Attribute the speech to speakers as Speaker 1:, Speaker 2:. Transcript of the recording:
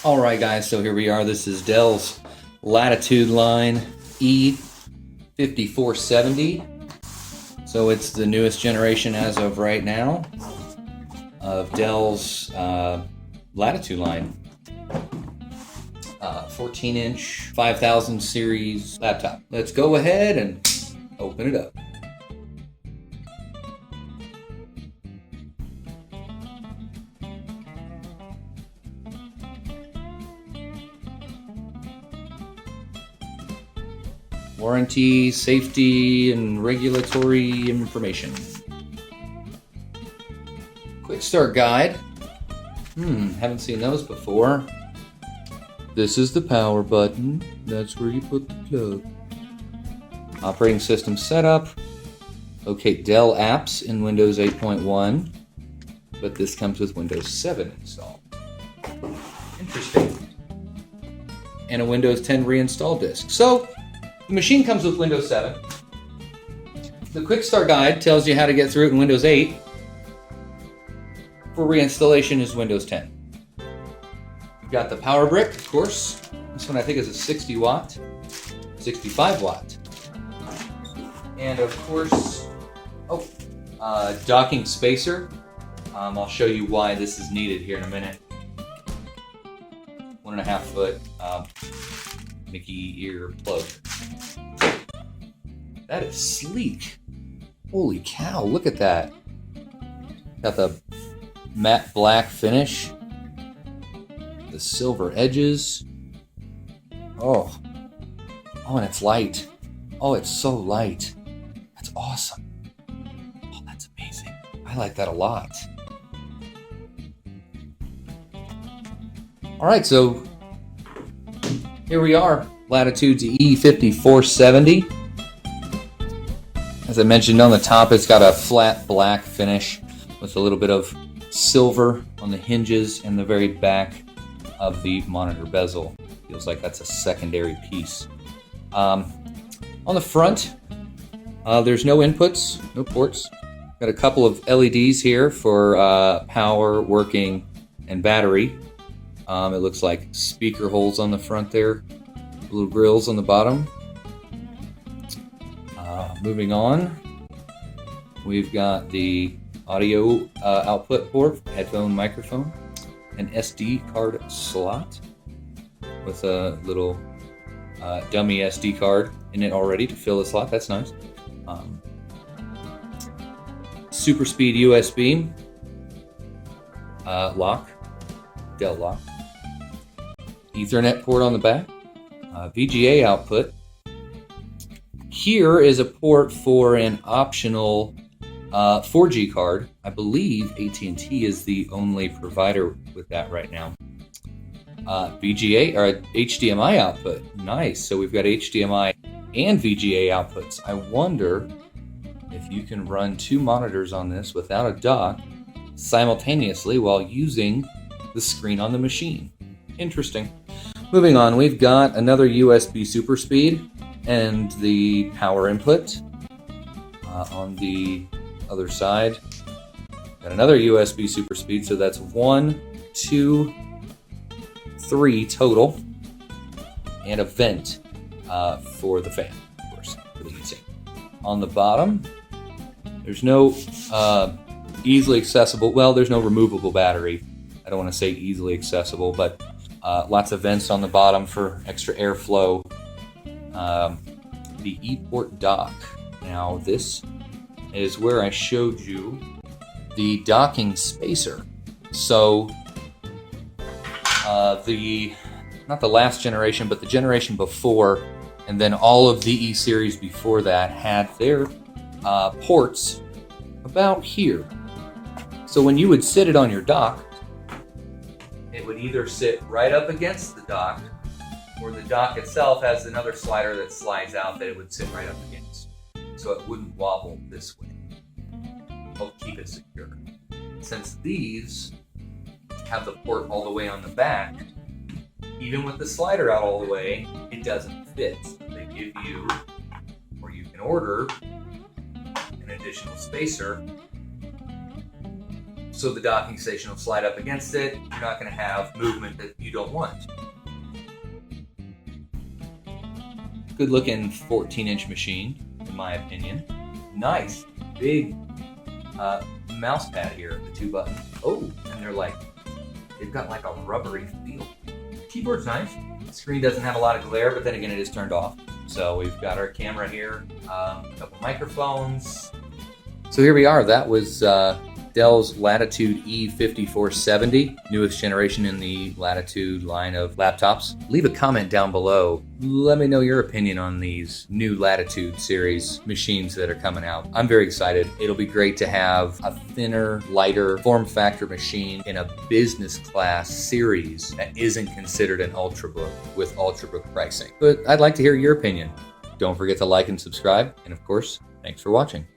Speaker 1: Alright guys, so here we are. This is Dell's Latitude line E5470. So it's the newest generation as of right now of Dell's Latitude line. 14-inch 5000 series laptop. Let's go ahead and open it up. Warranty, safety, and regulatory information. Quick start guide. Haven't seen those before. This is the power button. That's where you put the plug. Operating system setup. Locate Dell apps in Windows 8.1, but this comes with Windows 7 installed. Interesting. And a Windows 10 reinstall disk. So, the machine comes with Windows 7. The Quick Start Guide tells you how to get through it in Windows 8. For reinstallation is Windows 10. You've got the power brick, of course. This one I think is a 60 watt, 65 watt. And of course, docking spacer. I'll show you why this is needed here in a minute. 1.5 foot Mickey ear plug. That is sleek. Holy cow, look at that. Got the matte black finish. The silver edges. Oh, and it's light. Oh, it's so light. That's awesome. Oh, that's amazing. I like that a lot. All right, so here we are. Latitude's E5470. As I mentioned on the top, it's got a flat black finish with a little bit of silver on the hinges and the very back of the monitor bezel. Feels like that's a secondary piece. On the front, there's no inputs, no ports. Got a couple of LEDs here for power, working, and battery. It looks like speaker holes on the front there, little grills on the bottom. Moving on, we've got the audio output port, headphone, microphone, an SD card slot with a little dummy SD card in it already to fill the slot. That's nice. Super speed USB lock, Dell lock. Ethernet port on the back. VGA output. Here is a port for an optional 4G card. I believe AT&T is the only provider with that right now. VGA or HDMI output. Nice. So we've got HDMI and VGA outputs. I wonder if you can run two monitors on this without a dock simultaneously while using the screen on the machine. Interesting. Moving on, we've got another USB super speed and the power input on the other side. Got another USB super speed, so that's 1, 2, 3 total, and a vent for the fan, of course, for the heatsink. On the bottom, there's no easily accessible, well, there's no removable battery. I don't want to say easily accessible, but lots of vents on the bottom for extra airflow. The ePort dock. Now this is where I showed you the docking spacer. So not the last generation, but the generation before, and then all of the E series before that had their ports about here. So when you would sit it on your dock, it would either sit right up against the dock, or the dock itself has another slider that slides out that it would sit right up against. So it wouldn't wobble this way. Help keep it secure. Since these have the port all the way on the back, even with the slider out all the way, it doesn't fit. They give you, or you can order, an additional spacer so the docking station will slide up against it. You're not going to have movement that you you don't want. Good looking 14-inch machine, in my opinion. Nice, big mouse pad here, the 2 buttons. Oh, and they've got like a rubbery feel. Keyboard's nice. The screen doesn't have a lot of glare, but then again, it is turned off. So we've got our camera here, a couple microphones. So here we are. That was Dell's Latitude E5470, newest generation in the Latitude line of laptops. Leave a comment down below. Let me know your opinion on these new Latitude series machines that are coming out. I'm very excited. It'll be great to have a thinner, lighter form factor machine in a business class series that isn't considered an Ultrabook with Ultrabook pricing. But I'd like to hear your opinion. Don't forget to like and subscribe. And of course, thanks for watching.